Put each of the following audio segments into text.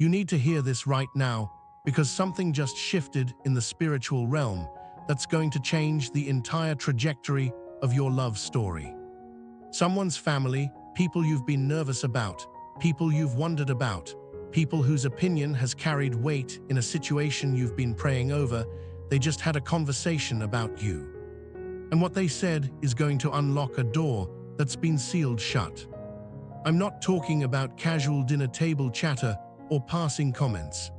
You need to hear this right now because something just shifted in the spiritual realm that's going to change the entire trajectory of your love story. Someone's family, people you've been nervous about, people you've wondered about, people whose opinion has carried weight in a situation you've been praying over, they just had a conversation about you. And what they said is going to unlock a door that's been sealed shut. I'm not talking about casual dinner table chatter or passing comments.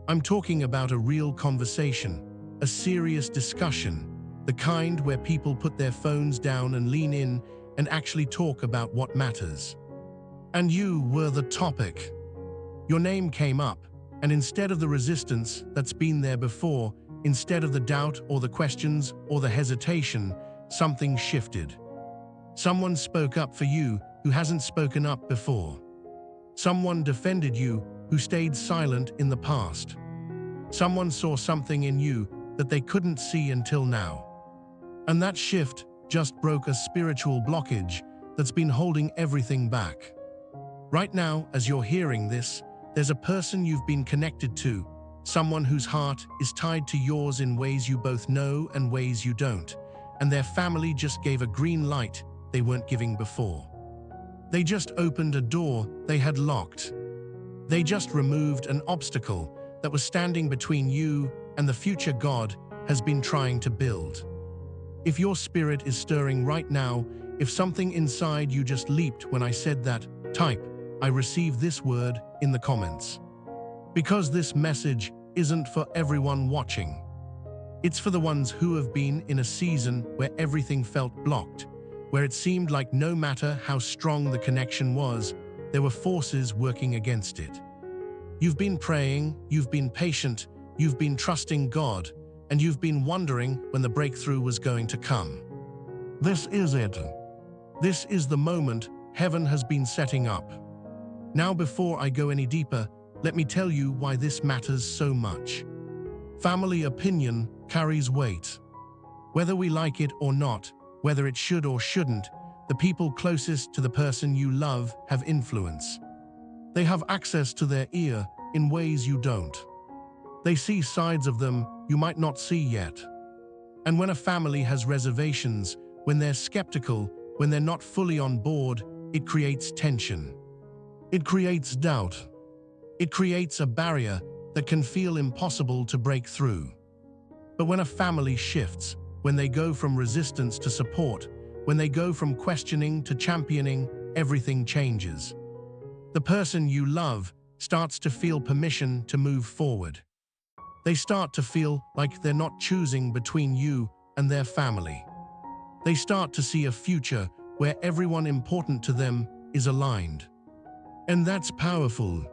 I'm talking about a real conversation, a serious discussion, the kind where people put their phones down and lean in and actually talk about what matters. And you were the topic. Your name came up, and instead of the resistance that's been there before, instead of the doubt or the questions or the hesitation, something shifted. Someone spoke up for you who hasn't spoken up before. Someone defended you who stayed silent in the past. Someone saw something in you that they couldn't see until now. And that shift just broke a spiritual blockage that's been holding everything back. Right now, as you're hearing this, there's a person you've been connected to, someone whose heart is tied to yours in ways you both know and ways you don't, and their family just gave a green light they weren't giving before. They just opened a door they had locked. They just removed an obstacle that was standing between you and the future God has been trying to build. If your spirit is stirring right now, if something inside you just leaped when I said that, type, "I received this word" in the comments. Because this message isn't for everyone watching. It's for the ones who have been in a season where everything felt blocked, where it seemed like no matter how strong the connection was, there were forces working against it. You've been praying, you've been patient, you've been trusting God, and you've been wondering when the breakthrough was going to come. This is it. This is the moment heaven has been setting up. Now, before I go any deeper, let me tell you why this matters so much. Family opinion carries weight. Whether we like it or not, whether it should or shouldn't, the people closest to the person you love have influence. They have access to their ear in ways you don't. They see sides of them you might not see yet. And when a family has reservations, when they're skeptical, when they're not fully on board, it creates tension. It creates doubt. It creates a barrier that can feel impossible to break through. But when a family shifts, when they go from resistance to support, when they go from questioning to championing, everything changes. The person you love starts to feel permission to move forward. They start to feel like they're not choosing between you and their family. They start to see a future where everyone important to them is aligned. And that's powerful.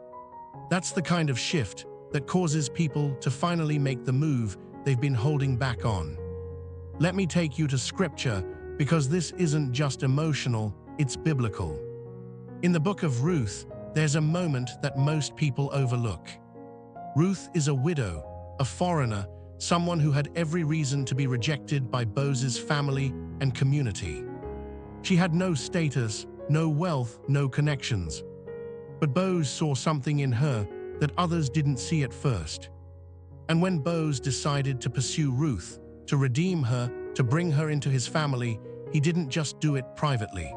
That's the kind of shift that causes people to finally make the move they've been holding back on. Let me take you to scripture, because this isn't just emotional, it's biblical. In the book of Ruth, there's a moment that most people overlook. Ruth is a widow, a foreigner, someone who had every reason to be rejected by Boaz's family and community. She had no status, no wealth, no connections. But Boaz saw something in her that others didn't see at first. And when Boaz decided to pursue Ruth, to redeem her, to bring her into his family, he didn't just do it privately.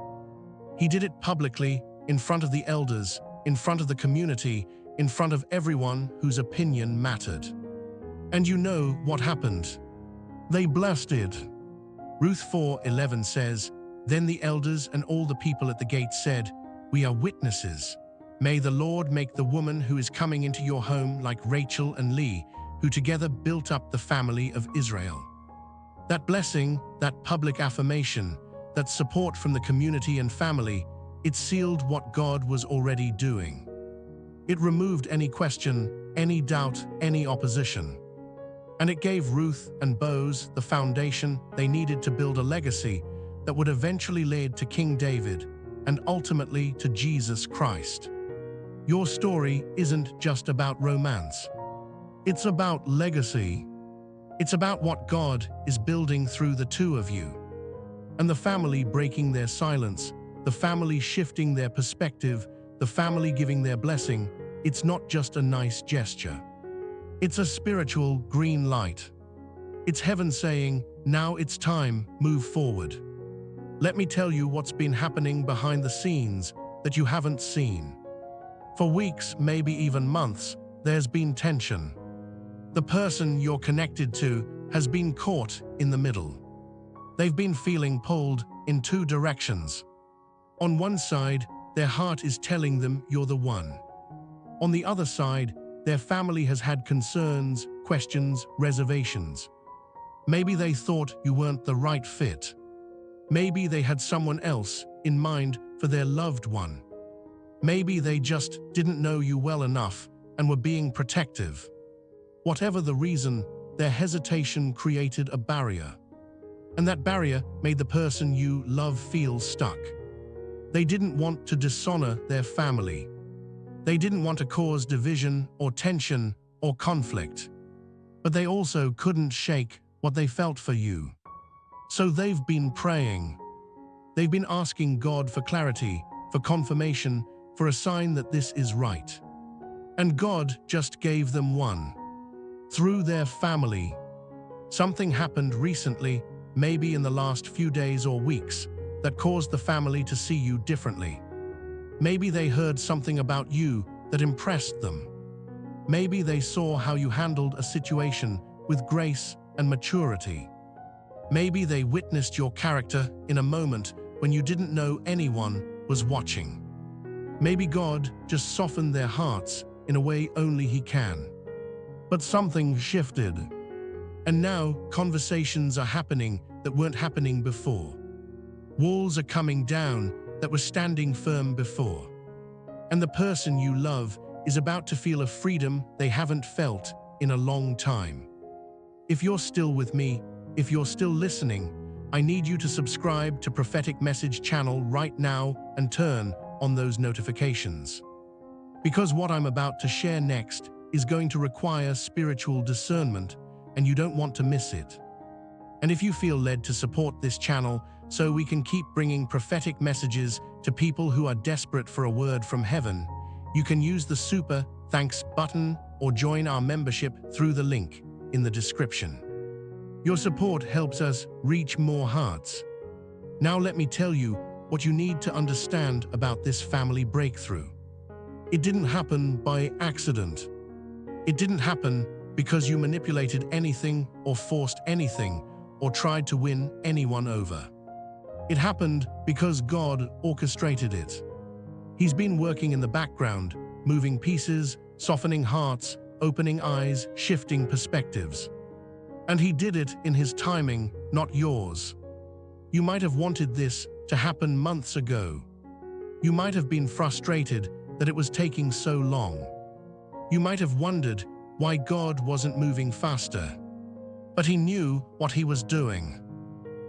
He did it publicly, in front of the elders, in front of the community, in front of everyone whose opinion mattered. And you know what happened. They blessed it. Ruth 4:11 says, "Then the elders and all the people at the gate said, 'We are witnesses. May the Lord make the woman who is coming into your home like Rachel and Leah, who together built up the family of Israel.'" That blessing, that public affirmation, that support from the community and family, it sealed what God was already doing. It removed any question, any doubt, any opposition. And it gave Ruth and Boaz the foundation they needed to build a legacy that would eventually lead to King David and ultimately to Jesus Christ. Your story isn't just about romance. It's about legacy. It's about what God is building through the two of you. And the family breaking their silence, the family shifting their perspective, the family giving their blessing, it's not just a nice gesture. It's a spiritual green light. It's heaven saying, now it's time, move forward. Let me tell you what's been happening behind the scenes that you haven't seen. For weeks, maybe even months, there's been tension. The person you're connected to has been caught in the middle. They've been feeling pulled in two directions. On one side, their heart is telling them you're the one. On the other side, their family has had concerns, questions, reservations. Maybe they thought you weren't the right fit. Maybe they had someone else in mind for their loved one. Maybe they just didn't know you well enough and were being protective. Whatever the reason, their hesitation created a barrier. And that barrier made the person you love feel stuck. They didn't want to dishonor their family. They didn't want to cause division or tension or conflict. But they also couldn't shake what they felt for you. So they've been praying. They've been asking God for clarity, for confirmation, for a sign that this is right. And God just gave them one. Through their family. Something happened recently, maybe in the last few days or weeks, that caused the family to see you differently. Maybe they heard something about you that impressed them. Maybe they saw how you handled a situation with grace and maturity. Maybe they witnessed your character in a moment when you didn't know anyone was watching. Maybe God just softened their hearts in a way only He can. But something shifted. And now conversations are happening that weren't happening before. Walls are coming down that were standing firm before. And the person you love is about to feel a freedom they haven't felt in a long time. If you're still with me, if you're still listening, I need you to subscribe to Prophetic Message channel right now and turn on those notifications. Because what I'm about to share next is going to require spiritual discernment, and you don't want to miss it. And if you feel led to support this channel so we can keep bringing prophetic messages to people who are desperate for a word from heaven, you can use the super thanks button or join our membership through the link in the description. Your support helps us reach more hearts. Now let me tell you what you need to understand about this family breakthrough. It didn't happen by accident. It didn't happen because you manipulated anything or forced anything or tried to win anyone over. It happened because God orchestrated it. He's been working in the background, moving pieces, softening hearts, opening eyes, shifting perspectives. And He did it in His timing, not yours. You might have wanted this to happen months ago. You might have been frustrated that it was taking so long. You might have wondered why God wasn't moving faster. But He knew what He was doing.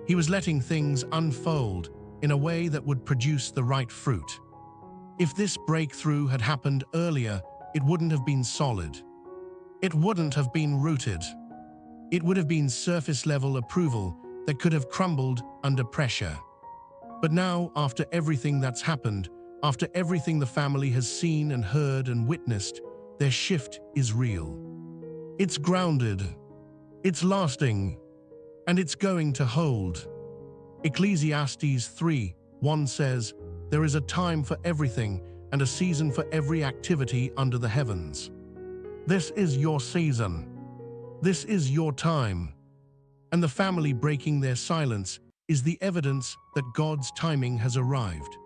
He was letting things unfold in a way that would produce the right fruit. If this breakthrough had happened earlier, it wouldn't have been solid. It wouldn't have been rooted. It would have been surface-level approval that could have crumbled under pressure. But now, after everything that's happened, after everything the family has seen and heard and witnessed, their shift is real. It's grounded. It's lasting. And it's going to hold. Ecclesiastes 3:1 says, "There is a time for everything and a season for every activity under the heavens." This is your season. This is your time. And the family breaking their silence is the evidence that God's timing has arrived.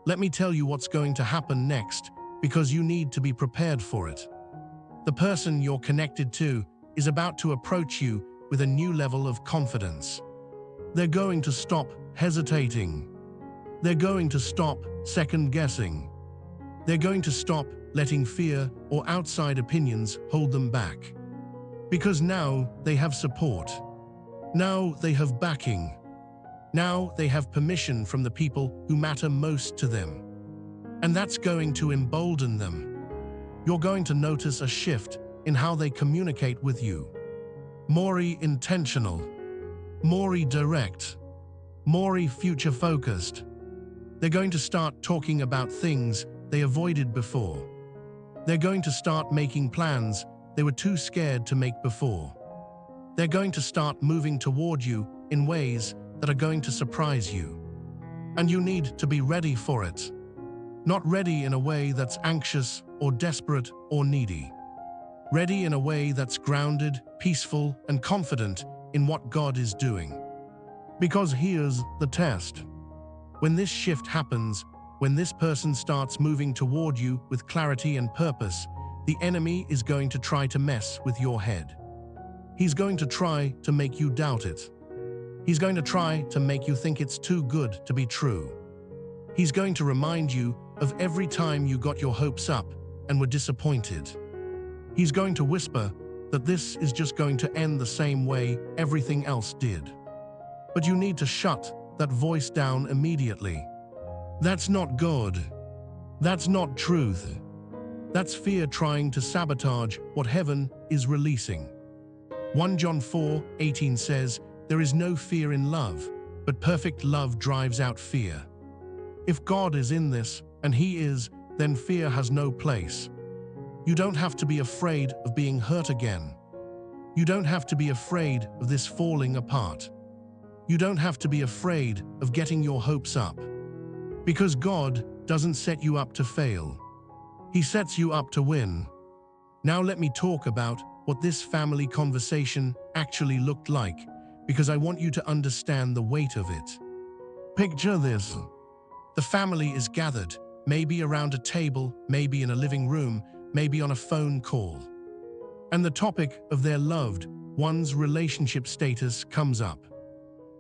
Let me tell you what's going to happen next, because you need to be prepared for it. The person you're connected to is about to approach you with a new level of confidence. They're going to stop hesitating. They're going to stop second-guessing. They're going to stop letting fear or outside opinions hold them back. Because now they have support. Now they have backing. Now they have permission from the people who matter most to them. And that's going to embolden them. You're going to notice a shift in how they communicate with you. More intentional, more direct, more future-focused. They're going to start talking about things they avoided before. They're going to start making plans they were too scared to make before. They're going to start moving toward you in ways that are going to surprise you. And you need to be ready for it. Not ready in a way that's anxious or desperate or needy. Ready in a way that's grounded, peaceful, and confident in what God is doing. Because here's the test. When this shift happens, when this person starts moving toward you with clarity and purpose, the enemy is going to try to mess with your head. He's going to try to make you doubt it. He's going to try to make you think it's too good to be true. He's going to remind you of every time you got your hopes up and were disappointed. He's going to whisper that this is just going to end the same way everything else did. But you need to shut that voice down immediately. That's not God. That's not truth. That's fear trying to sabotage what heaven is releasing. 1 John 4:18 says, "There is no fear in love, but perfect love drives out fear." If God is in this, and He is, then fear has no place. You don't have to be afraid of being hurt again. You don't have to be afraid of this falling apart. You don't have to be afraid of getting your hopes up. Because God doesn't set you up to fail. He sets you up to win. Now let me talk about what this family conversation actually looked like, because I want you to understand the weight of it. Picture this. The family is gathered, maybe around a table, maybe in a living room, maybe on a phone call. And the topic of their loved one's relationship status comes up.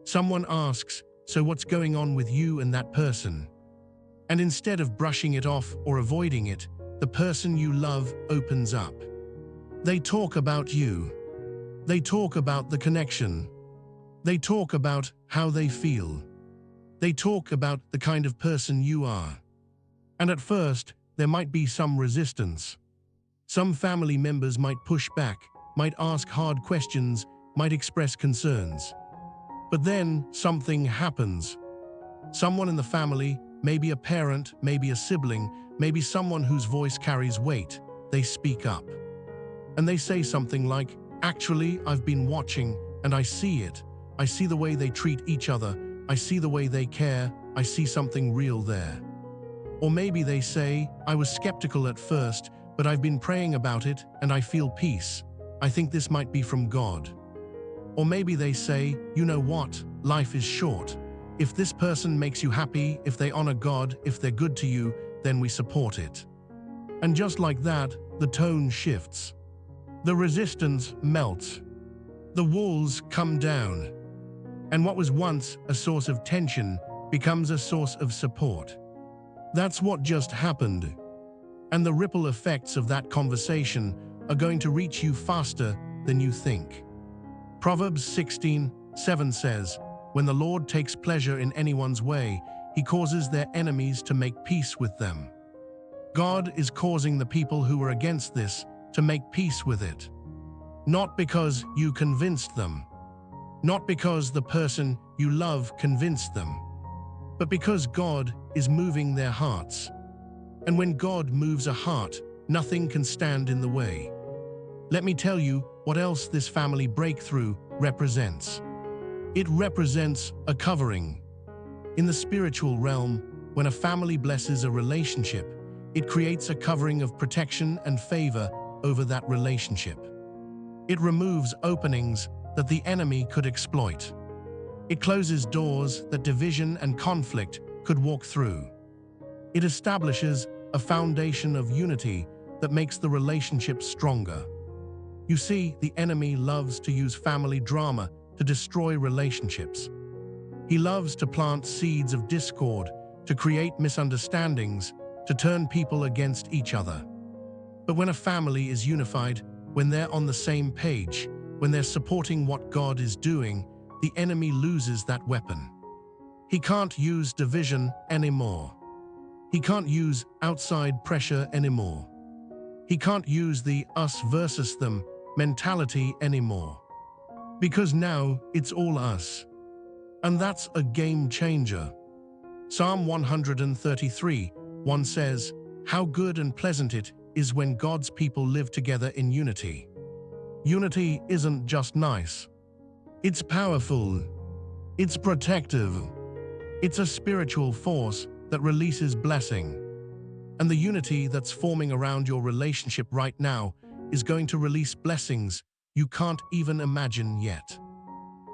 Someone asks, "So what's going on with you and that person?" And instead of brushing it off or avoiding it, the person you love opens up. They talk about you. They talk about the connection. They talk about how they feel. They talk about the kind of person you are. And at first, there might be some resistance. Some family members might push back, might ask hard questions, might express concerns. But then something happens. Someone in the family, maybe a parent, maybe a sibling, maybe someone whose voice carries weight, they speak up. And they say something like, "Actually, I've been watching, and I see it. I see the way they treat each other. I see the way they care. I see something real there." Or maybe they say, "I was skeptical at first, but I've been praying about it, and I feel peace. I think this might be from God." Or maybe they say, "You know what? Life is short. If this person makes you happy, if they honor God, if they're good to you, then we support it." And just like that, the tone shifts. The resistance melts. The walls come down. And what was once a source of tension becomes a source of support. That's what just happened. And the ripple effects of that conversation are going to reach you faster than you think. Proverbs 16:7 says, "When the Lord takes pleasure in anyone's way, He causes their enemies to make peace with them." God is causing the people who are against this to make peace with it. Not because you convinced them. Not because the person you love convinced them. But because God is moving their hearts. And when God moves a heart, nothing can stand in the way. Let me tell you what else this family breakthrough represents. It represents a covering. In the spiritual realm, when a family blesses a relationship, it creates a covering of protection and favor over that relationship. It removes openings that the enemy could exploit. It closes doors that division and conflict could walk through. It establishes a foundation of unity that makes the relationship stronger. You see, the enemy loves to use family drama to destroy relationships. He loves to plant seeds of discord, to create misunderstandings, to turn people against each other. But when a family is unified, when they're on the same page, when they're supporting what God is doing, the enemy loses that weapon. He can't use division anymore. He can't use outside pressure anymore. He can't use the us versus them mentality anymore. Because now it's all us. And that's a game changer. Psalm 133:1 says, "How good and pleasant it is when God's people live together in unity. Unity isn't just nice. It's powerful. It's protective. It's a spiritual force that releases blessing. And the unity that's forming around your relationship right now is going to release blessings you can't even imagine yet.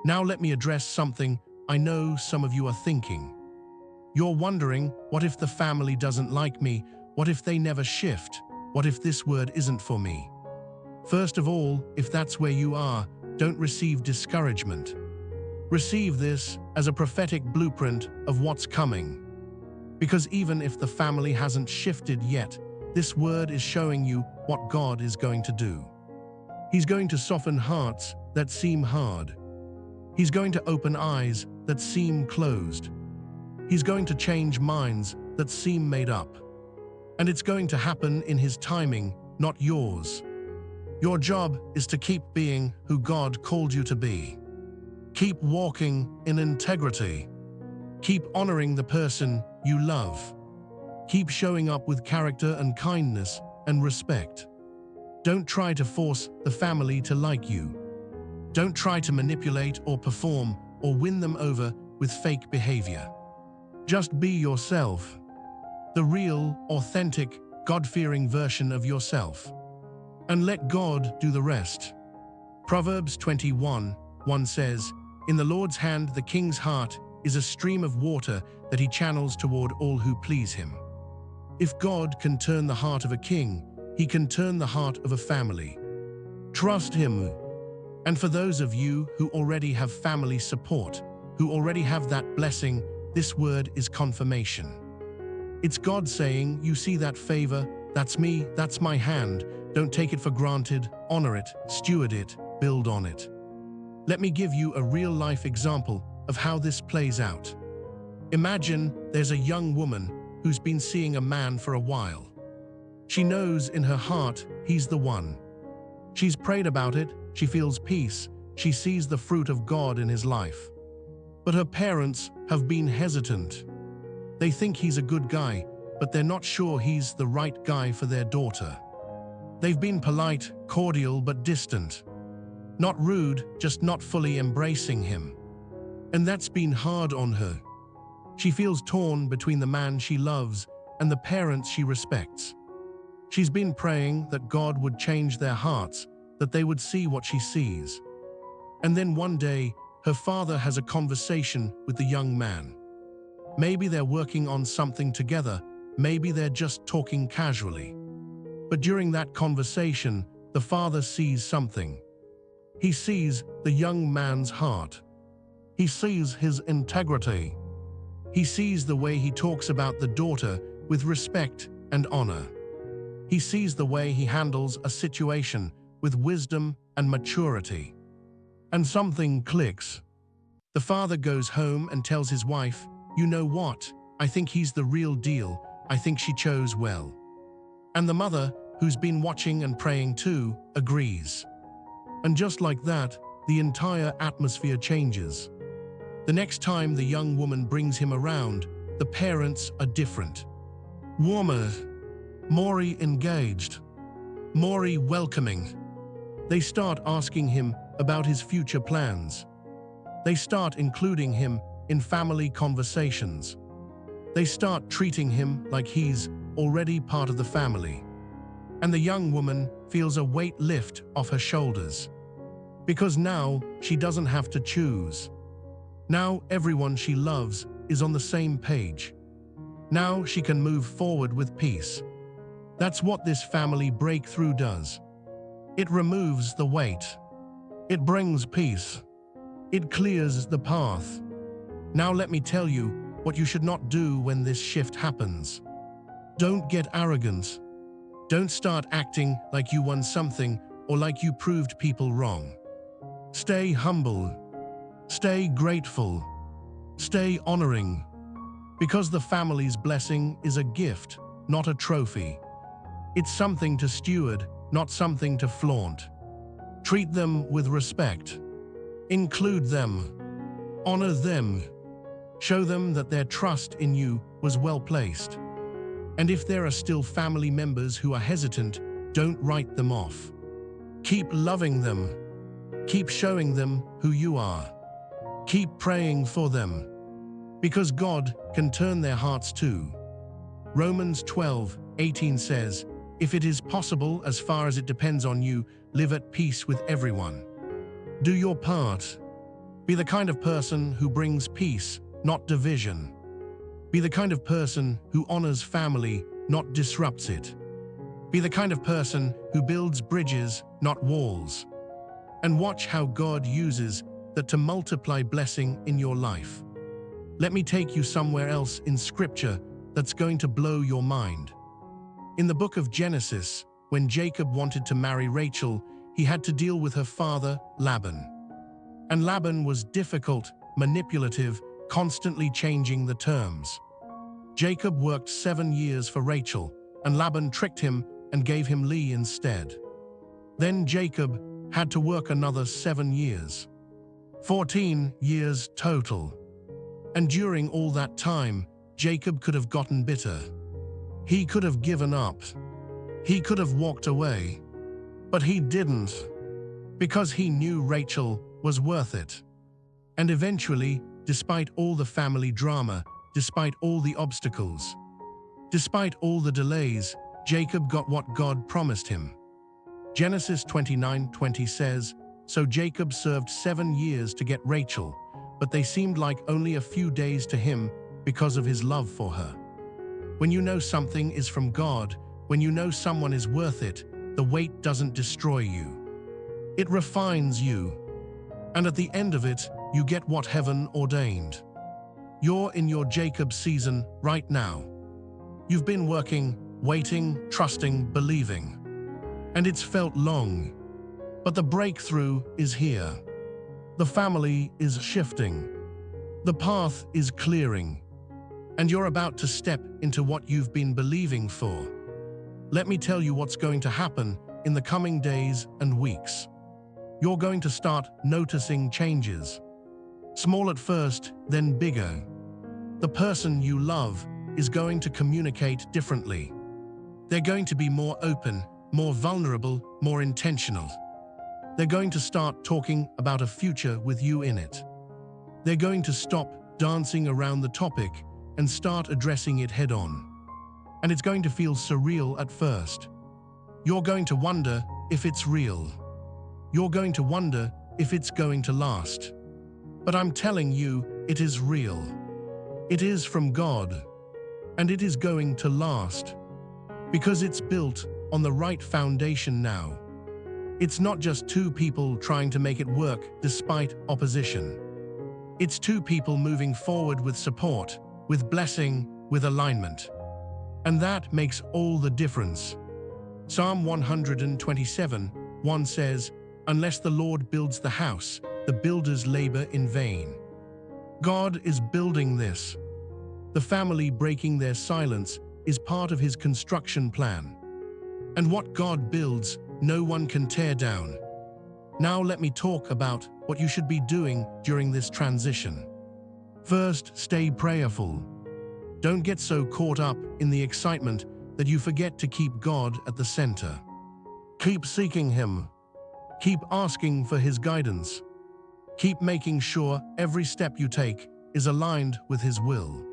Now let me address something I know some of you are thinking. You're wondering, what if the family doesn't like me? What if they never shift? What if this word isn't for me? First of all, if that's where you are, don't receive discouragement. Receive this as a prophetic blueprint of what's coming. Because even if the family hasn't shifted yet, this word is showing you what God is going to do. He's going to soften hearts that seem hard. He's going to open eyes that seem closed. He's going to change minds that seem made up. And it's going to happen in His timing, not yours. Your job is to keep being who God called you to be. Keep walking in integrity. Keep honoring the person you love. Keep showing up with character and kindness and respect. Don't try to force the family to like you. Don't try to manipulate or perform or win them over with fake behavior. Just be yourself. The real, authentic, God-fearing version of yourself. And let God do the rest. Proverbs 21:1 says, "In the Lord's hand the king's heart is a stream of water that He channels toward all who please Him." If God can turn the heart of a king, He can turn the heart of a family. Trust Him. And for those of you who already have family support, who already have that blessing, this word is confirmation. It's God saying, you see that favor, that's me, that's my hand. Don't take it for granted, honor it, steward it, build on it. Let me give you a real-life example of how this plays out. Imagine there's a young woman who's been seeing a man for a while. She knows in her heart he's the one. She's prayed about it, she feels peace, she sees the fruit of God in his life. But her parents have been hesitant. They think he's a good guy, but they're not sure he's the right guy for their daughter. They've been polite, cordial, but distant. Not rude, just not fully embracing him. And that's been hard on her. She feels torn between the man she loves and the parents she respects. She's been praying that God would change their hearts, that they would see what she sees. And then one day, her father has a conversation with the young man. Maybe they're working on something together, maybe they're just talking casually. But during that conversation, the father sees something. He sees the young man's heart. He sees his integrity. He sees the way he talks about the daughter with respect and honor. He sees the way he handles a situation with wisdom and maturity. And something clicks. The father goes home and tells his wife, "You know what? I think he's the real deal. I think she chose well." And the mother, who's been watching and praying too, agrees. And just like that, the entire atmosphere changes. The next time the young woman brings him around, the parents are different. Warmer, more engaged, more welcoming. They start asking him about his future plans. They start including him in family conversations. They start treating him like he's already part of the family. And the young woman feels a weight lift off her shoulders. Because now she doesn't have to choose. Now everyone she loves is on the same page. Now she can move forward with peace. That's what this family breakthrough does. It removes the weight. It brings peace. It clears the path. Now let me tell you what you should not do when this shift happens. Don't get arrogant. Don't start acting like you won something or like you proved people wrong. Stay humble. Stay grateful. Stay honoring. Because the family's blessing is a gift, not a trophy. It's something to steward, not something to flaunt. Treat them with respect. Include them. Honor them. Show them that their trust in you was well placed. And if there are still family members who are hesitant, don't write them off. Keep loving them. Keep showing them who you are. Keep praying for them, because God can turn their hearts too. Romans 12:18 says, "If it is possible, as far as it depends on you, live at peace with everyone." Do your part. Be the kind of person who brings peace, not division. Be the kind of person who honors family, not disrupts it. Be the kind of person who builds bridges, not walls. And watch how God uses that to multiply blessing in your life. Let me take you somewhere else in Scripture that's going to blow your mind. In the book of Genesis, when Jacob wanted to marry Rachel, he had to deal with her father, Laban. And Laban was difficult, manipulative, constantly changing the terms. Jacob worked 7 years for Rachel, and Laban tricked him and gave him Leah instead. Then Jacob had to work another 7 years. 14 years total. And during all that time, Jacob could have gotten bitter. He could have given up. He could have walked away. But he didn't, because he knew Rachel was worth it. And eventually, despite all the family drama, despite all the obstacles, despite all the delays, Jacob got what God promised him. Genesis 29:20 says, "So Jacob served 7 years to get Rachel, but they seemed like only a few days to him because of his love for her." When you know something is from God, when you know someone is worth it, the wait doesn't destroy you. It refines you. And at the end of it, you get what heaven ordained. You're in your Jacob season right now. You've been working, waiting, trusting, believing. And it's felt long. But the breakthrough is here. The family is shifting. The path is clearing. And you're about to step into what you've been believing for. Let me tell you what's going to happen in the coming days and weeks. You're going to start noticing changes. Small at first, then bigger. The person you love is going to communicate differently. They're going to be more open, more vulnerable, more intentional. They're going to start talking about a future with you in it. They're going to stop dancing around the topic and start addressing it head on. And it's going to feel surreal at first. You're going to wonder if it's real. You're going to wonder if it's going to last. But I'm telling you, it is real. It is from God. And it is going to last. Because it's built on the right foundation now. It's not just two people trying to make it work despite opposition. It's two people moving forward with support, with blessing, with alignment. And that makes all the difference. Psalm 127:1 says, "Unless the Lord builds the house, the builders labor in vain." God is building this. The family breaking their silence is part of his construction plan. And what God builds, no one can tear down. Now let me talk about what you should be doing during this transition. First, stay prayerful. Don't get so caught up in the excitement that you forget to keep God at the center. Keep seeking him. Keep asking for his guidance. Keep making sure every step you take is aligned with his will.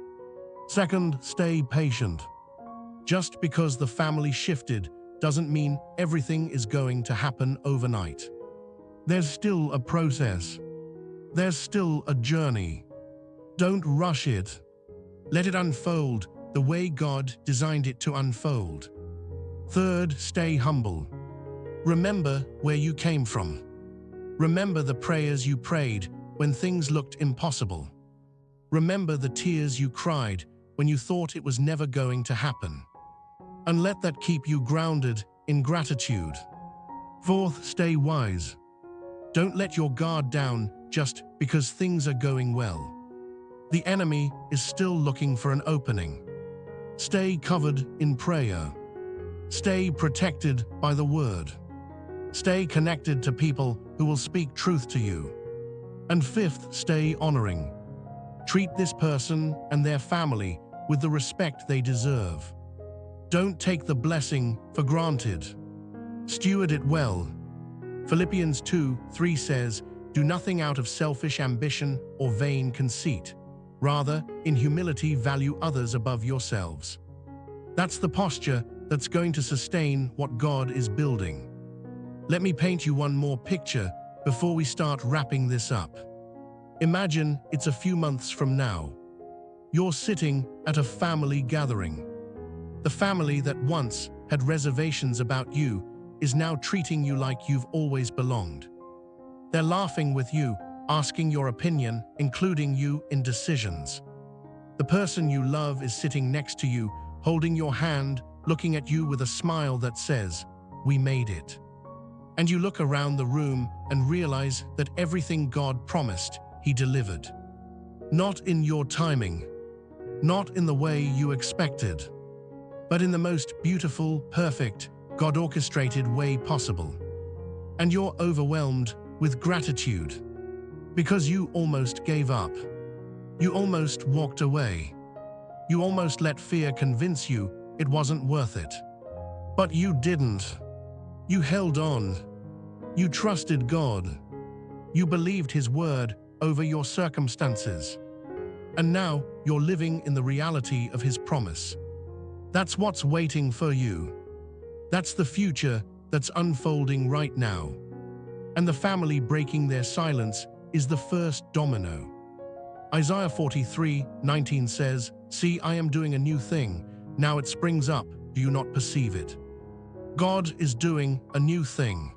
Second, stay patient. Just because the family shifted doesn't mean everything is going to happen overnight. There's still a process. There's still a journey. Don't rush it. Let it unfold the way God designed it to unfold. Third, stay humble. Remember where you came from. Remember the prayers you prayed when things looked impossible. Remember the tears you cried when you thought it was never going to happen. And let that keep you grounded in gratitude. Fourth, stay wise. Don't let your guard down just because things are going well. The enemy is still looking for an opening. Stay covered in prayer. Stay protected by the word. Stay connected to people who will speak truth to you. And fifth, stay honoring. Treat this person and their family with the respect they deserve. Don't take the blessing for granted. Steward it well. Philippians 2:3 says, "Do nothing out of selfish ambition or vain conceit. Rather, in humility value others above yourselves." That's the posture that's going to sustain what God is building. Let me paint you one more picture before we start wrapping this up. Imagine it's a few months from now. You're sitting at a family gathering. The family that once had reservations about you is now treating you like you've always belonged. They're laughing with you, asking your opinion, including you in decisions. The person you love is sitting next to you, holding your hand, looking at you with a smile that says, "We made it." And you look around the room and realize that everything God promised, He delivered. Not in your timing, not in the way you expected, but in the most beautiful, perfect, God-orchestrated way possible. And you're overwhelmed with gratitude because you almost gave up. You almost walked away. You almost let fear convince you it wasn't worth it. But you didn't. You held on. You trusted God. You believed His word over your circumstances. And now you're living in the reality of His promise. That's what's waiting for you. That's the future that's unfolding right now. And the family breaking their silence is the first domino. Isaiah 43:19 says, "See, I am doing a new thing. Now it springs up. Do you not perceive it?" God is doing a new thing.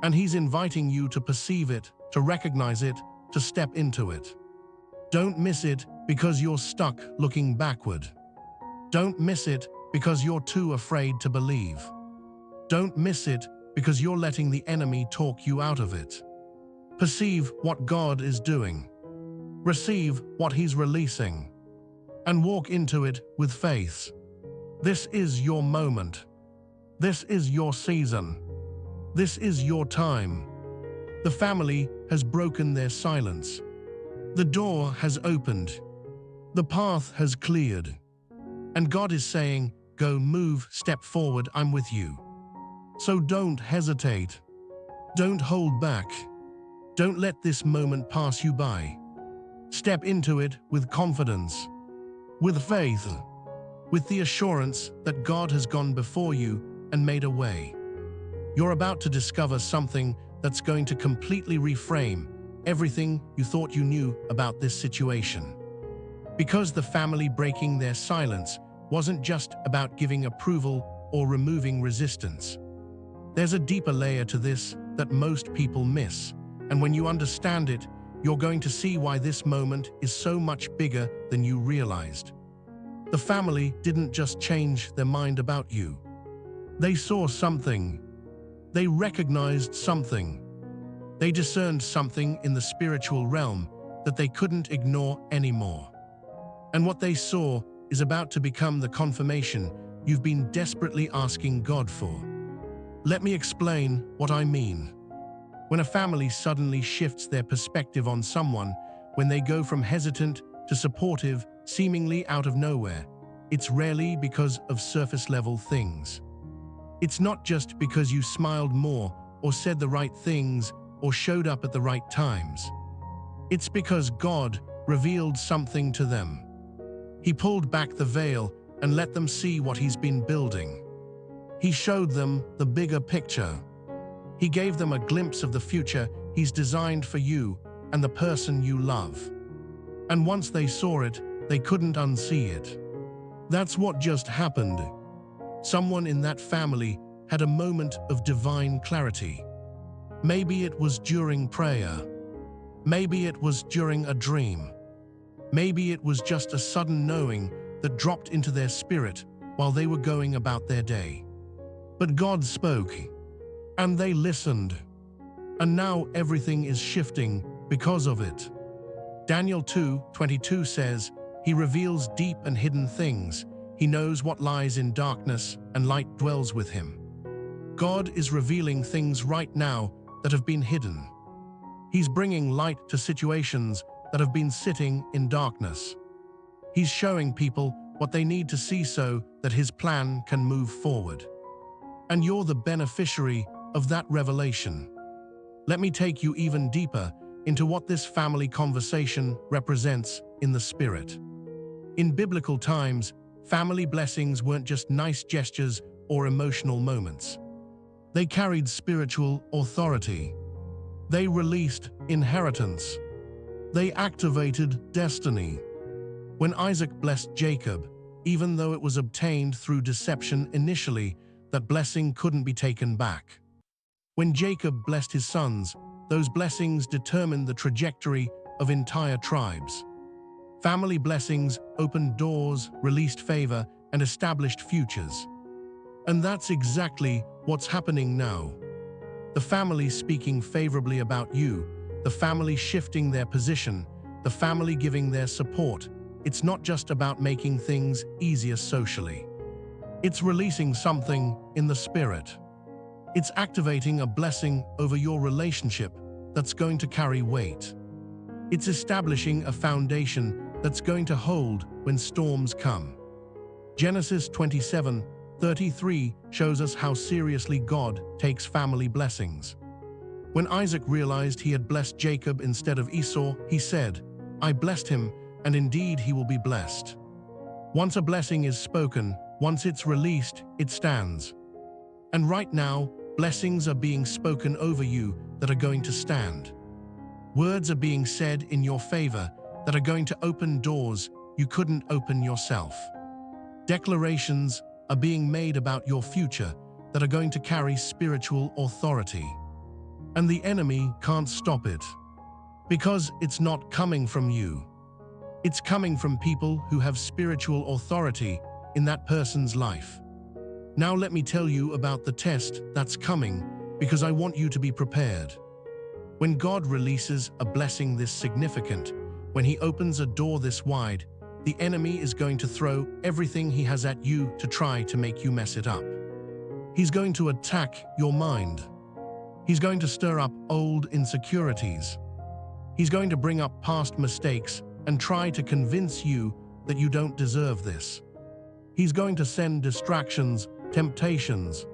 And He's inviting you to perceive it, to recognize it, to step into it. Don't miss it because you're stuck looking backward. Don't miss it because you're too afraid to believe. Don't miss it because you're letting the enemy talk you out of it. Perceive what God is doing. Receive what He's releasing. And walk into it with faith. This is your moment. This is your season. This is your time. The family has broken their silence. The door has opened. The path has cleared. And God is saying, "Go, move, step forward, I'm with you." So don't hesitate. Don't hold back. Don't let this moment pass you by. Step into it with confidence, with faith, with the assurance that God has gone before you and made a way. You're about to discover something that's going to completely reframe everything you thought you knew about this situation. Because the family breaking their silence wasn't just about giving approval or removing resistance. There's a deeper layer to this that most people miss, and when you understand it, you're going to see why this moment is so much bigger than you realized. The family didn't just change their mind about you. They saw something. They recognized something. They discerned something in the spiritual realm that they couldn't ignore anymore. And what they saw is about to become the confirmation you've been desperately asking God for. Let me explain what I mean. When a family suddenly shifts their perspective on someone, when they go from hesitant to supportive, seemingly out of nowhere, it's rarely because of surface-level things. It's not just because you smiled more or said the right things or showed up at the right times. It's because God revealed something to them. He pulled back the veil and let them see what He's been building. He showed them the bigger picture. He gave them a glimpse of the future He's designed for you and the person you love. And once they saw it, they couldn't unsee it. That's what just happened. Someone in that family had a moment of divine clarity. Maybe it was during prayer. Maybe it was during a dream. Maybe it was just a sudden knowing that dropped into their spirit while they were going about their day. But God spoke, and they listened. And now everything is shifting because of it. Daniel 2:22 says, "He reveals deep and hidden things. He knows what lies in darkness, and light dwells with Him." God is revealing things right now that have been hidden. He's bringing light to situations that have been sitting in darkness. He's showing people what they need to see so that his plan can move forward. And you're the beneficiary of that revelation. Let me take you even deeper into what this family conversation represents in the spirit. In biblical times, family blessings weren't just nice gestures or emotional moments. They carried spiritual authority. They released inheritance. They activated destiny. When Isaac blessed Jacob, even though it was obtained through deception initially, that blessing couldn't be taken back. When Jacob blessed his sons, those blessings determined the trajectory of entire tribes. Family blessings opened doors, released favor, and established futures. And that's exactly what's happening now. The family speaking favorably about you, the family shifting their position, the family giving their support. It's not just about making things easier socially. It's releasing something in the spirit. It's activating a blessing over your relationship that's going to carry weight. It's establishing a foundation that's going to hold when storms come. Genesis 27:33 shows us how seriously God takes family blessings. When Isaac realized he had blessed Jacob instead of Esau, he said, "I blessed him, and indeed he will be blessed." Once a blessing is spoken, once it's released, it stands. And right now, blessings are being spoken over you that are going to stand. Words are being said in your favor that are going to open doors you couldn't open yourself. Declarations are being made about your future that are going to carry spiritual authority. And the enemy can't stop it, because it's not coming from you. It's coming from people who have spiritual authority in that person's life. Now let me tell you about the test that's coming, because I want you to be prepared. When God releases a blessing this significant, when he opens a door this wide, the enemy is going to throw everything he has at you to try to make you mess it up. He's going to attack your mind. He's going to stir up old insecurities. He's going to bring up past mistakes and try to convince you that you don't deserve this. He's going to send distractions, temptations,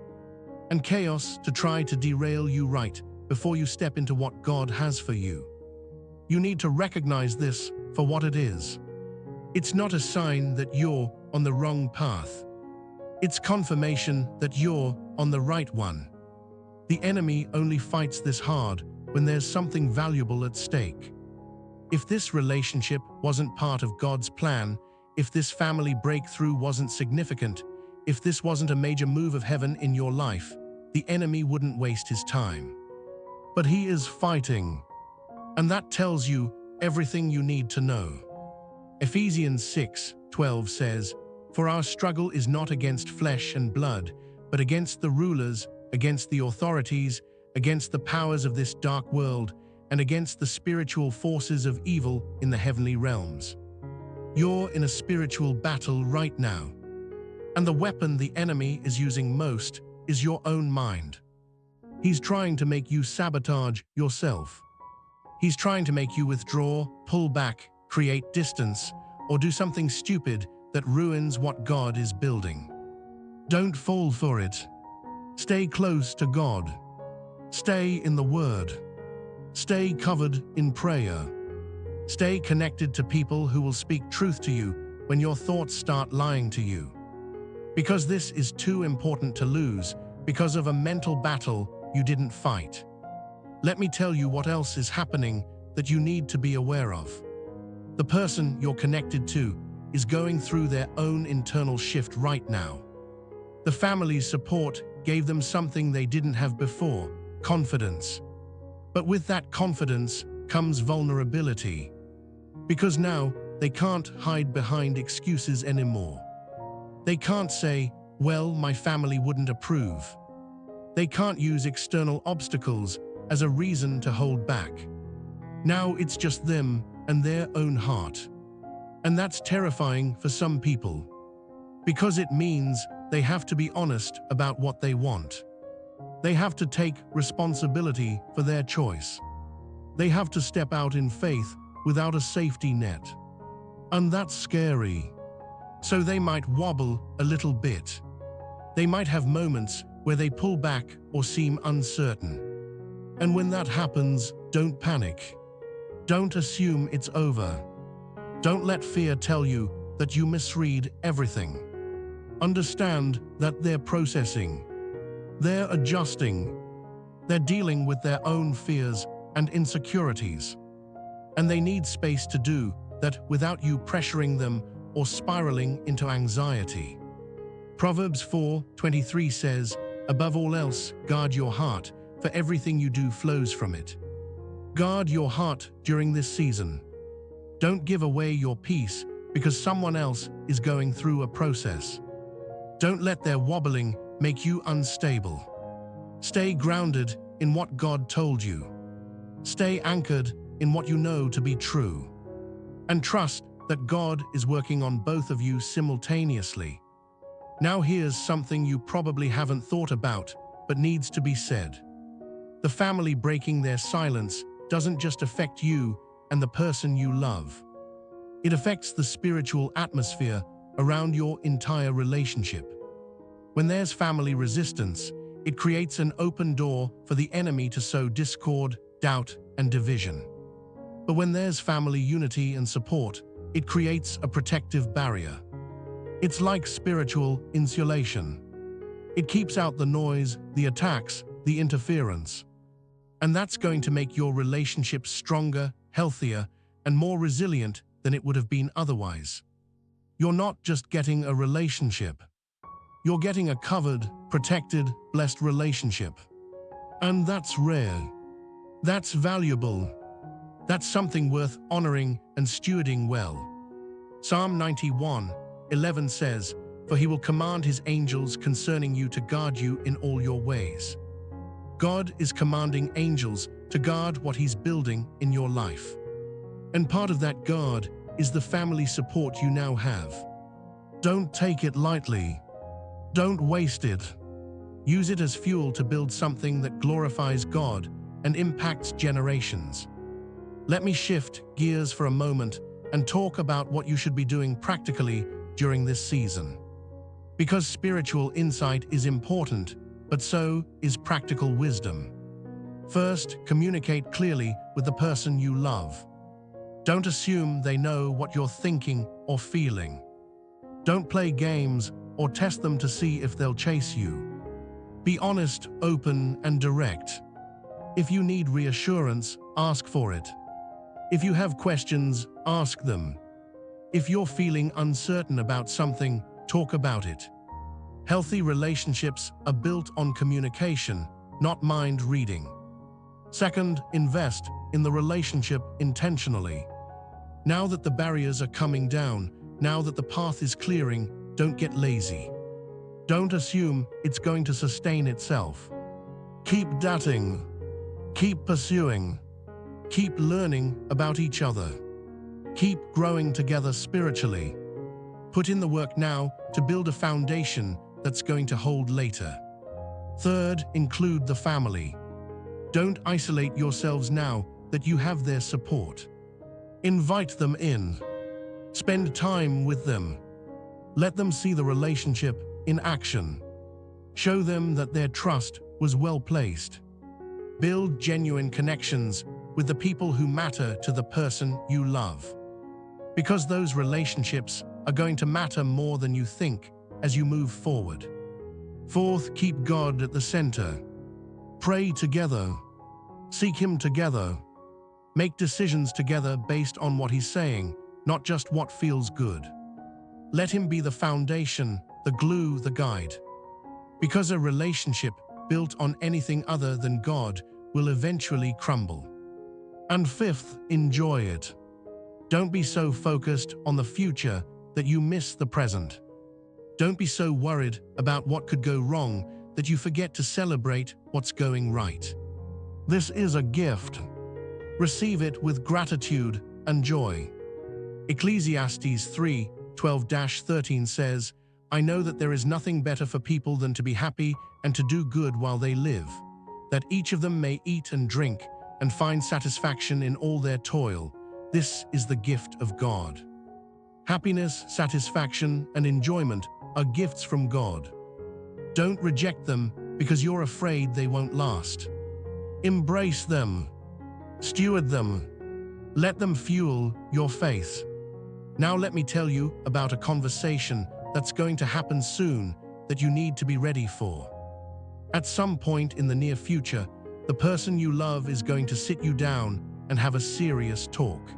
and chaos to try to derail you right before you step into what God has for you. You need to recognize this for what it is. It's not a sign that you're on the wrong path. It's confirmation that you're on the right one. The enemy only fights this hard when there's something valuable at stake. If this relationship wasn't part of God's plan, if this family breakthrough wasn't significant, if this wasn't a major move of heaven in your life, the enemy wouldn't waste his time. But he is fighting, and that tells you everything you need to know. Ephesians 6:12 says, "For our struggle is not against flesh and blood, but against the rulers, against the authorities, against the powers of this dark world, and against the spiritual forces of evil in the heavenly realms." You're in a spiritual battle right now. And the weapon the enemy is using most is your own mind. He's trying to make you sabotage yourself. He's trying to make you withdraw, pull back, create distance, or do something stupid that ruins what God is building. Don't fall for it. Stay close to God. Stay in the Word. Stay covered in prayer. Stay connected to people who will speak truth to you when your thoughts start lying to you. Because this is too important to lose because of a mental battle you didn't fight. Let me tell you what else is happening that you need to be aware of. The person you're connected to is going through their own internal shift right now. The family's support gave them something they didn't have before: confidence. But with that confidence comes vulnerability. Because now they can't hide behind excuses anymore. They can't say, "Well, my family wouldn't approve." They can't use external obstacles as a reason to hold back. Now it's just them and their own heart. And that's terrifying for some people, because it means they have to be honest about what they want. They have to take responsibility for their choice. They have to step out in faith without a safety net. And that's scary. So they might wobble a little bit. They might have moments where they pull back or seem uncertain. And when that happens, don't panic. Don't assume it's over. Don't let fear tell you that you misread everything. Understand that they're processing. They're adjusting. They're dealing with their own fears and insecurities. And they need space to do that without you pressuring them or spiraling into anxiety. Proverbs 4:23 says, "Above all else, guard your heart, for everything you do flows from it." Guard your heart during this season. Don't give away your peace because someone else is going through a process. Don't let their wobbling make you unstable. Stay grounded in what God told you. Stay anchored in what you know to be true. And trust that God is working on both of you simultaneously. Now here's something you probably haven't thought about, but needs to be said. The family breaking their silence doesn't just affect you and the person you love. It affects the spiritual atmosphere around your entire relationship. When there's family resistance, it creates an open door for the enemy to sow discord, doubt, and division. But when there's family unity and support, it creates a protective barrier. It's like spiritual insulation. It keeps out the noise, the attacks, the interference. And that's going to make your relationship stronger, healthier, and more resilient than it would have been otherwise. You're not just getting a relationship. You're getting a covered, protected, blessed relationship. And that's rare. That's valuable. That's something worth honoring and stewarding well. Psalm 91:11 says, "For he will command his angels concerning you to guard you in all your ways." God is commanding angels to guard what he's building in your life. And part of that guard is the family support you now have. Don't take it lightly. Don't waste it. Use it as fuel to build something that glorifies God and impacts generations. Let me shift gears for a moment and talk about what you should be doing practically during this season. Because spiritual insight is important, but so is practical wisdom. First, communicate clearly with the person you love. Don't assume they know what you're thinking or feeling. Don't play games or test them to see if they'll chase you. Be honest, open, and direct. If you need reassurance, ask for it. If you have questions, ask them. If you're feeling uncertain about something, talk about it. Healthy relationships are built on communication, not mind reading. Second, invest in the relationship intentionally. Now that the barriers are coming down, now that the path is clearing, don't get lazy. Don't assume it's going to sustain itself. Keep dating. Keep pursuing. Keep learning about each other. Keep growing together spiritually. Put in the work now to build a foundation that's going to hold later. Third, include the family. Don't isolate yourselves now that you have their support. Invite them in. Spend time with them. Let them see the relationship in action. Show them that their trust was well placed. Build genuine connections with the people who matter to the person you love. Because those relationships are going to matter more than you think as you move forward. Fourth, keep God at the center. Pray together. Seek Him together. Make decisions together based on what He's saying, not just what feels good. Let Him be the foundation, the glue, the guide. Because a relationship built on anything other than God will eventually crumble. And fifth, enjoy it. Don't be so focused on the future that you miss the present. Don't be so worried about what could go wrong that you forget to celebrate what's going right. This is a gift. Receive it with gratitude and joy. Ecclesiastes 3:12-13 says, "I know that there is nothing better for people than to be happy and to do good while they live, that each of them may eat and drink and find satisfaction in all their toil. This is the gift of God." Happiness, satisfaction, and enjoyment are gifts from God. Don't reject them because you're afraid they won't last. Embrace them. Steward them. Let them fuel your faith. Now let me tell you about a conversation that's going to happen soon that you need to be ready for. At some point in the near future, the person you love is going to sit you down and have a serious talk.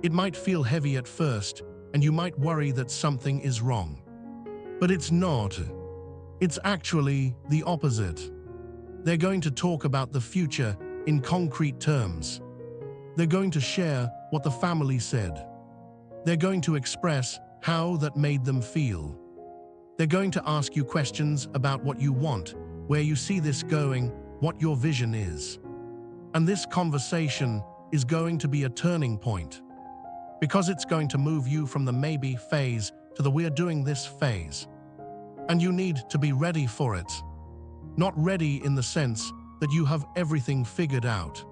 It might feel heavy at first, and you might worry that something is wrong. But it's not. It's actually the opposite. They're going to talk about the future in concrete terms. They're going to share what the family said. They're going to express how that made them feel. They're going to ask you questions about what you want, where you see this going, what your vision is. And this conversation is going to be a turning point, because it's going to move you from the maybe phase to the we're doing this phase. And you need to be ready for it. Not ready in the sense that you have everything figured out.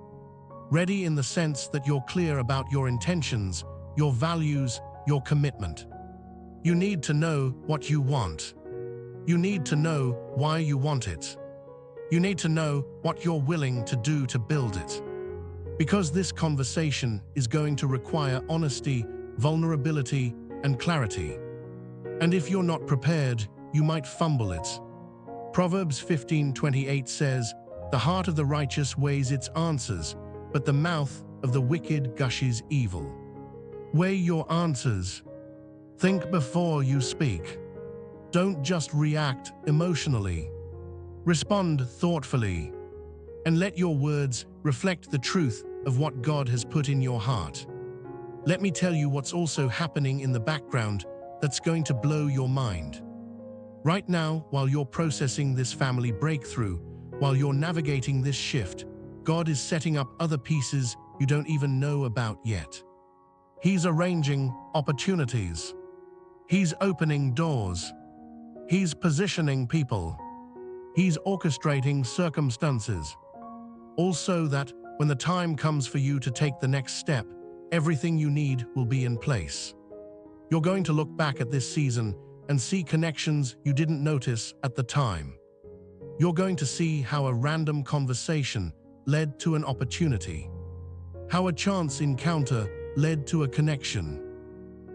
Ready in the sense that you're clear about your intentions, your values, your commitment. You need to know what you want. You need to know why you want it. You need to know what you're willing to do to build it. Because this conversation is going to require honesty, vulnerability, and clarity. And if you're not prepared, you might fumble it. Proverbs 15:28 says, "The heart of the righteous weighs its answers, but the mouth of the wicked gushes evil." Weigh your answers. Think before you speak. Don't just react emotionally. Respond thoughtfully. And let your words reflect the truth of what God has put in your heart. Let me tell you what's also happening in the background that's going to blow your mind. Right now, while you're processing this family breakthrough, while you're navigating this shift, God is setting up other pieces you don't even know about yet. He's arranging opportunities. He's opening doors. He's positioning people. He's orchestrating circumstances. Also that when the time comes for you to take the next step, everything you need will be in place. You're going to look back at this season and see connections you didn't notice at the time. You're going to see how a random conversation led to an opportunity, how a chance encounter led to a connection,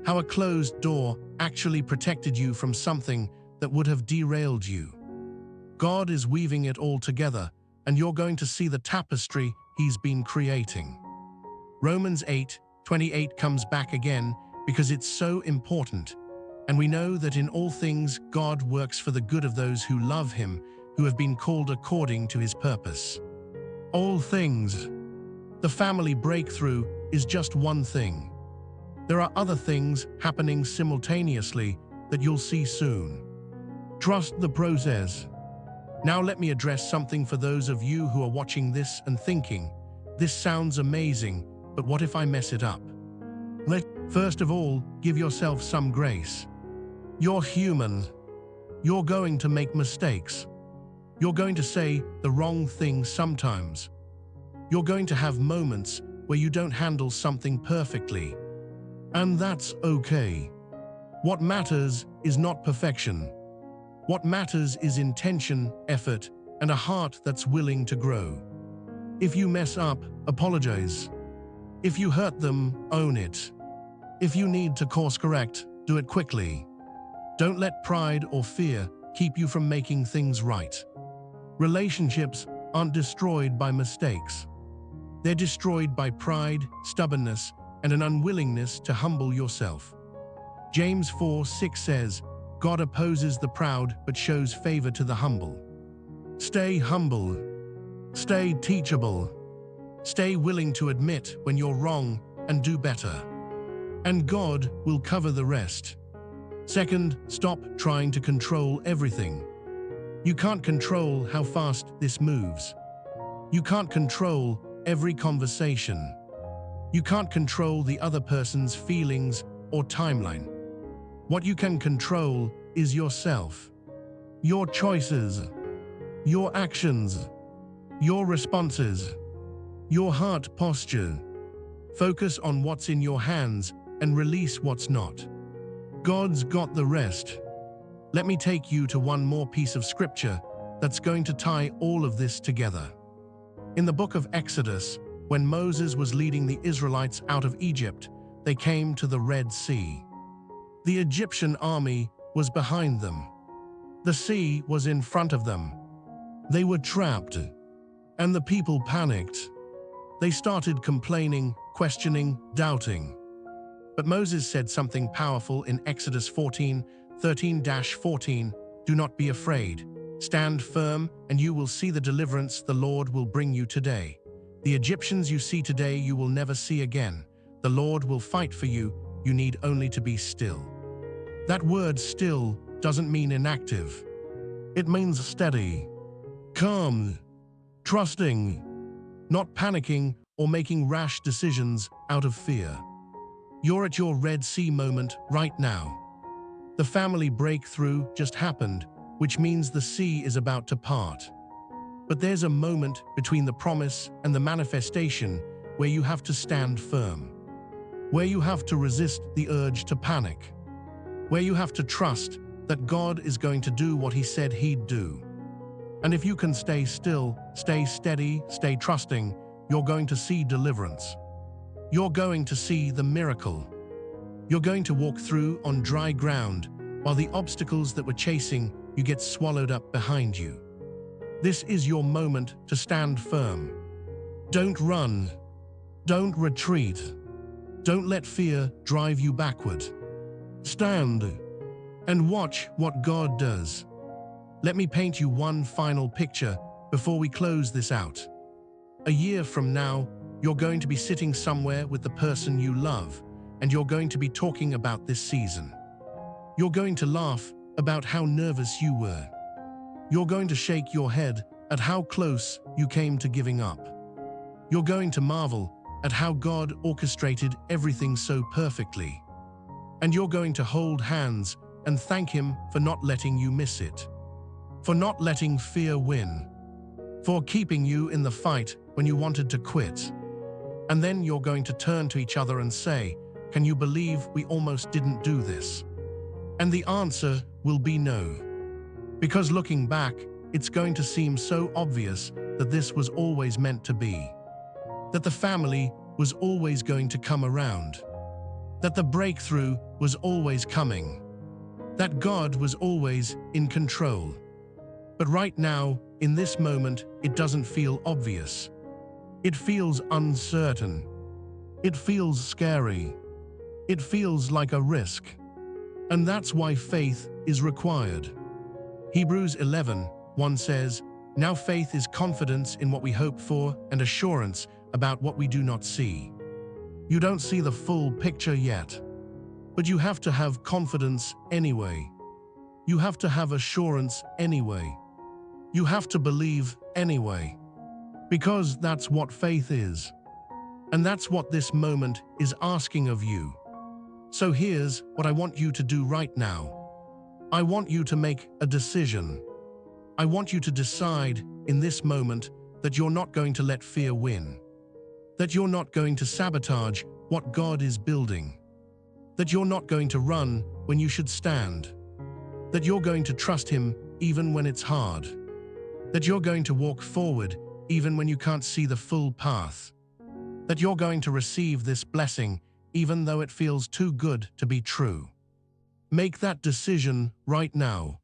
how a closed door actually protected you from something that would have derailed you. God is weaving it all together, and you're going to see the tapestry He's been creating. Romans 8:28 comes back again because it's so important, and we know that in all things God works for the good of those who love Him, who have been called according to His purpose. All things. The family breakthrough is just one thing. There are other things happening simultaneously that you'll see soon. Trust the process. Now let me address something for those of you who are watching this and thinking, this sounds amazing, but what if I mess it up? First of all, give yourself some grace. You're human. You're going to make mistakes. You're going to say the wrong thing sometimes. You're going to have moments where you don't handle something perfectly. And that's okay. What matters is not perfection. What matters is intention, effort, and a heart that's willing to grow. If you mess up, apologize. If you hurt them, own it. If you need to course correct, do it quickly. Don't let pride or fear keep you from making things right. Relationships aren't destroyed by mistakes. They're destroyed by pride, stubbornness, and an unwillingness to humble yourself. James 4:6 says, God opposes the proud but shows favor to the humble. Stay humble. Stay teachable. Stay willing to admit when you're wrong and do better. And God will cover the rest. Second, stop trying to control everything. You can't control how fast this moves. You can't control every conversation. You can't control the other person's feelings or timeline. What you can control is yourself, your choices, your actions, your responses, your heart posture. Focus on what's in your hands and release what's not. God's got the rest. Let me take you to one more piece of scripture that's going to tie all of this together. In the book of Exodus, when Moses was leading the Israelites out of Egypt, they came to the Red Sea. The Egyptian army was behind them. The sea was in front of them. They were trapped, and the people panicked. They started complaining, questioning, doubting. But Moses said something powerful in Exodus 13:14, "Do not be afraid. Stand firm, and you will see the deliverance the Lord will bring you today. The Egyptians you see today you will never see again. The Lord will fight for you. You need only to be still." That word "still" doesn't mean inactive. It means steady, calm, trusting, not panicking or making rash decisions out of fear. You're at your Red Sea moment right now. The family breakthrough just happened, which means the sea is about to part. But there's a moment between the promise and the manifestation where you have to stand firm, where you have to resist the urge to panic, where you have to trust that God is going to do what He said He'd do. And if you can stay still, stay steady, stay trusting, you're going to see deliverance. You're going to see the miracle. You're going to walk through on dry ground while the obstacles that were chasing you get swallowed up behind you. This is your moment to stand firm. Don't run. Don't retreat. Don't let fear drive you backward. Stand and watch what God does. Let me paint you one final picture before we close this out. A year from now, you're going to be sitting somewhere with the person you love, and you're going to be talking about this season. You're going to laugh about how nervous you were. You're going to shake your head at how close you came to giving up. You're going to marvel at how God orchestrated everything so perfectly. And you're going to hold hands and thank Him for not letting you miss it, for not letting fear win, for keeping you in the fight when you wanted to quit. And then you're going to turn to each other and say, "Can you believe we almost didn't do this?" And the answer will be no. Because looking back, it's going to seem so obvious that this was always meant to be, that the family was always going to come around, that the breakthrough was always coming, that God was always in control. But right now, in this moment, it doesn't feel obvious. It feels uncertain. It feels scary. It feels like a risk. And that's why faith is required. Hebrews 11:1 says, "Now faith is confidence in what we hope for and assurance about what we do not see." You don't see the full picture yet, but you have to have confidence anyway. You have to have assurance anyway. You have to believe anyway, because that's what faith is. And that's what this moment is asking of you. So here's what I want you to do right now. I want you to make a decision. I want you to decide in this moment that you're not going to let fear win, that you're not going to sabotage what God is building, that you're not going to run when you should stand, that you're going to trust Him even when it's hard, that you're going to walk forward even when you can't see the full path, that you're going to receive this blessing even though it feels too good to be true. Make that decision right now.